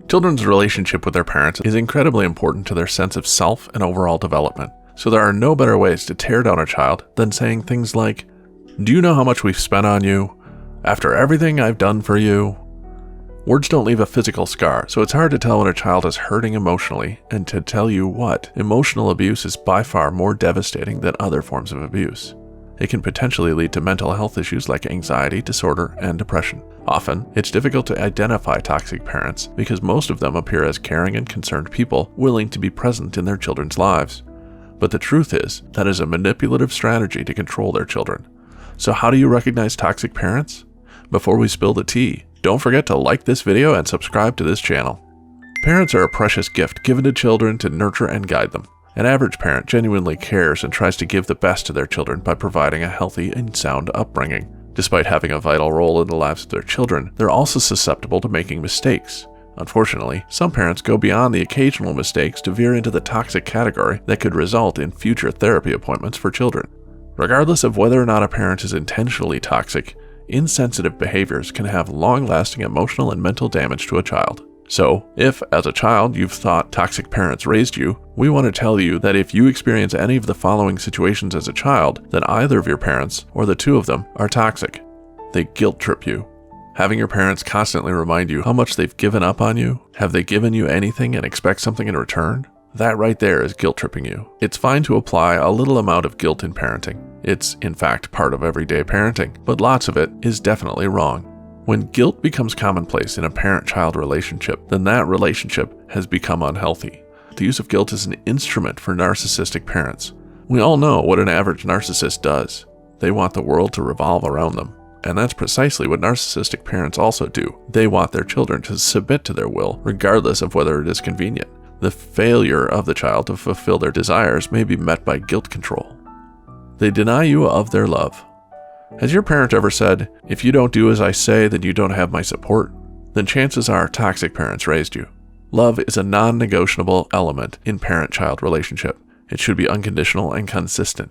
Children's relationship with their parents is incredibly important to their sense of self and overall development. So there are no better ways to tear down a child than saying things like, "Do you know how much we've spent on you? After everything I've done for you?" Words don't leave a physical scar, so it's hard to tell when a child is hurting emotionally, and to tell you what, emotional abuse is by far more devastating than other forms of abuse. It can potentially lead to mental health issues like anxiety disorder and depression. Often, it's difficult to identify toxic parents because most of them appear as caring and concerned people willing to be present in their children's lives. But the truth is, that is a manipulative strategy to control their children. So how do you recognize toxic parents? Before we spill the tea, don't forget to like this video and subscribe to this channel. Parents are a precious gift given to children to nurture and guide them. An average parent genuinely cares and tries to give the best to their children by providing a healthy and sound upbringing. Despite having a vital role in the lives of their children, they're also susceptible to making mistakes. Unfortunately, some parents go beyond the occasional mistakes to veer into the toxic category that could result in future therapy appointments for children. Regardless of whether or not a parent is intentionally toxic, insensitive behaviors can have long-lasting emotional and mental damage to a child. So, if, as a child, you've thought toxic parents raised you, we want to tell you that if you experience any of the following situations as a child, then either of your parents, or the two of them, are toxic. They guilt trip you. Having your parents constantly remind you how much they've given up on you? Have they given you anything and expect something in return? That right there is guilt tripping you. It's fine to apply a little amount of guilt in parenting. It's, in fact, part of everyday parenting, but lots of it is definitely wrong. When guilt becomes commonplace in a parent-child relationship, then that relationship has become unhealthy. The use of guilt is an instrument for narcissistic parents. We all know what an average narcissist does. They want the world to revolve around them. And that's precisely what narcissistic parents also do. They want their children to submit to their will, regardless of whether it is convenient. The failure of the child to fulfill their desires may be met by guilt control. They deny you of their love. Has your parent ever said, "If you don't do as I say, then you don't have my support"? Then chances are toxic parents raised you. Love is a non-negotiable element in parent-child relationship. It should be unconditional and consistent.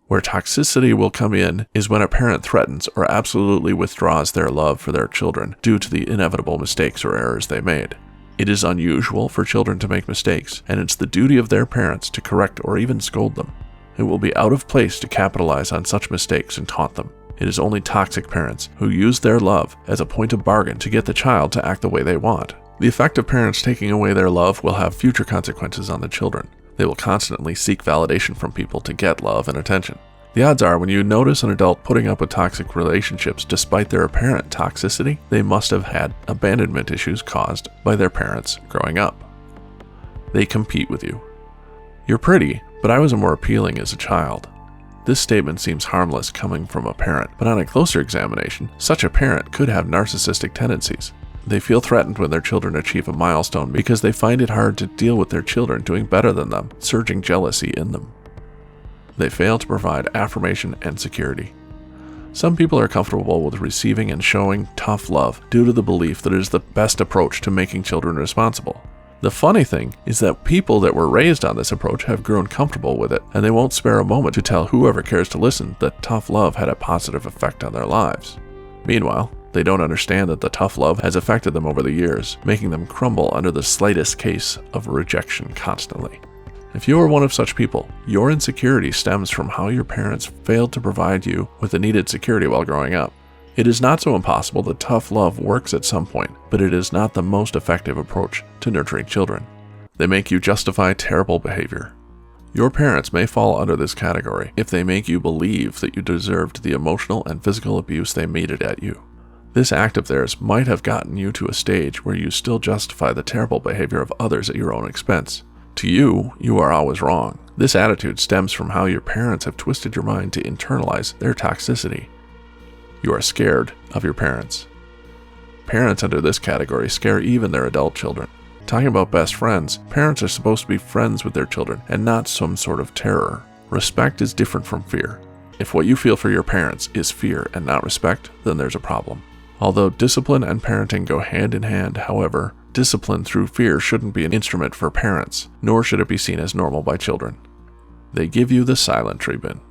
Where toxicity will come in is when a parent threatens or absolutely withdraws their love for their children due to the inevitable mistakes or errors they made. It is unusual for children to make mistakes, and it's the duty of their parents to correct or even scold them. It will be out of place to capitalize on such mistakes and taunt them. It is only toxic parents who use their love as a point of bargain to get the child to act the way they want. The effect of parents taking away their love will have future consequences on the children. They will constantly seek validation from people to get love and attention. The odds are when you notice an adult putting up with toxic relationships despite their apparent toxicity, they must have had abandonment issues caused by their parents growing up. They compete with you. "You're pretty, but I was more appealing as a child." This statement seems harmless coming from a parent, but on a closer examination, such a parent could have narcissistic tendencies. They feel threatened when their children achieve a milestone because they find it hard to deal with their children doing better than them, surging jealousy in them. They fail to provide affirmation and security. Some people are comfortable with receiving and showing tough love due to the belief that it is the best approach to making children responsible. The funny thing is that people that were raised on this approach have grown comfortable with it, and they won't spare a moment to tell whoever cares to listen that tough love had a positive effect on their lives. Meanwhile, they don't understand that the tough love has affected them over the years, making them crumble under the slightest case of rejection constantly. If you are one of such people, your insecurity stems from how your parents failed to provide you with the needed security while growing up. It is not so impossible that tough love works at some point, but it is not the most effective approach to nurturing children. They make you justify terrible behavior. Your parents may fall under this category if they make you believe that you deserved the emotional and physical abuse they meted at you. This act of theirs might have gotten you to a stage where you still justify the terrible behavior of others at your own expense. To you, you are always wrong. This attitude stems from how your parents have twisted your mind to internalize their toxicity. You are scared of your parents. Parents under this category scare even their adult children. Talking about best friends, parents are supposed to be friends with their children and not some sort of terror. Respect is different from fear. If what you feel for your parents is fear and not respect, then there's a problem. Although discipline and parenting go hand in hand, however, discipline through fear shouldn't be an instrument for parents, nor should it be seen as normal by children. They give you the silent treatment.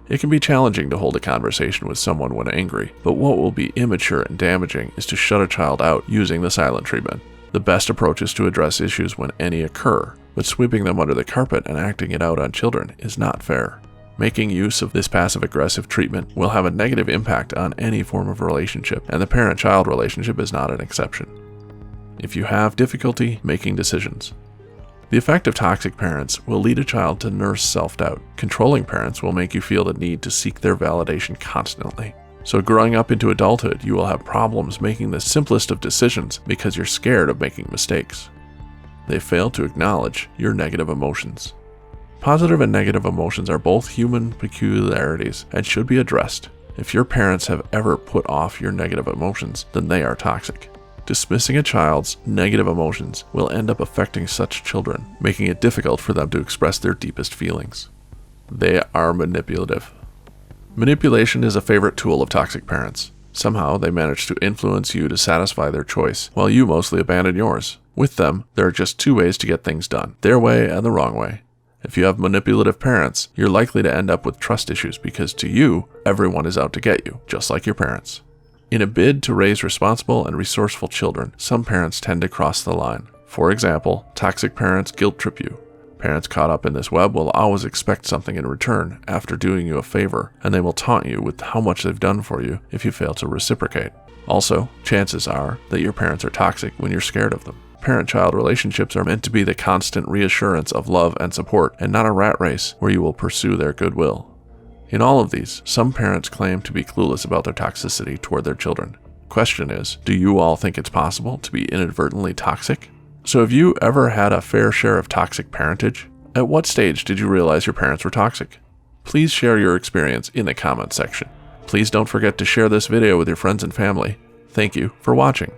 It can be challenging to hold a conversation with someone when angry, but what will be immature and damaging is to shut a child out using the silent treatment. The best approach is to address issues when any occur, but sweeping them under the carpet and acting it out on children is not fair. Making use of this passive-aggressive treatment will have a negative impact on any form of relationship, and the parent-child relationship is not an exception. If you have difficulty making decisions, the effect of toxic parents will lead a child to nurse self-doubt. Controlling parents will make you feel the need to seek their validation constantly. So growing up into adulthood, you will have problems making the simplest of decisions because you're scared of making mistakes. They fail to acknowledge your negative emotions. Positive and negative emotions are both human peculiarities and should be addressed. If your parents have ever put off your negative emotions, then they are toxic. Dismissing a child's negative emotions will end up affecting such children, making it difficult for them to express their deepest feelings. They are manipulative. Manipulation is a favorite tool of toxic parents. Somehow they manage to influence you to satisfy their choice, while you mostly abandon yours. With them, there are just two ways to get things done: their way and the wrong way. If you have manipulative parents, you're likely to end up with trust issues because to you, everyone is out to get you, just like your parents. In a bid to raise responsible and resourceful children, some parents tend to cross the line. For example, toxic parents guilt trip you. Parents caught up in this web will always expect something in return after doing you a favor, and they will taunt you with how much they've done for you if you fail to reciprocate. Also, chances are that your parents are toxic when you're scared of them. Parent-child relationships are meant to be the constant reassurance of love and support, and not a rat race where you will pursue their goodwill. In all of these, some parents claim to be clueless about their toxicity toward their children. Question is, do you all think it's possible to be inadvertently toxic? So have you ever had a fair share of toxic parentage? At what stage did you realize your parents were toxic? Please share your experience in the comments section. Please don't forget to share this video with your friends and family. Thank you for watching.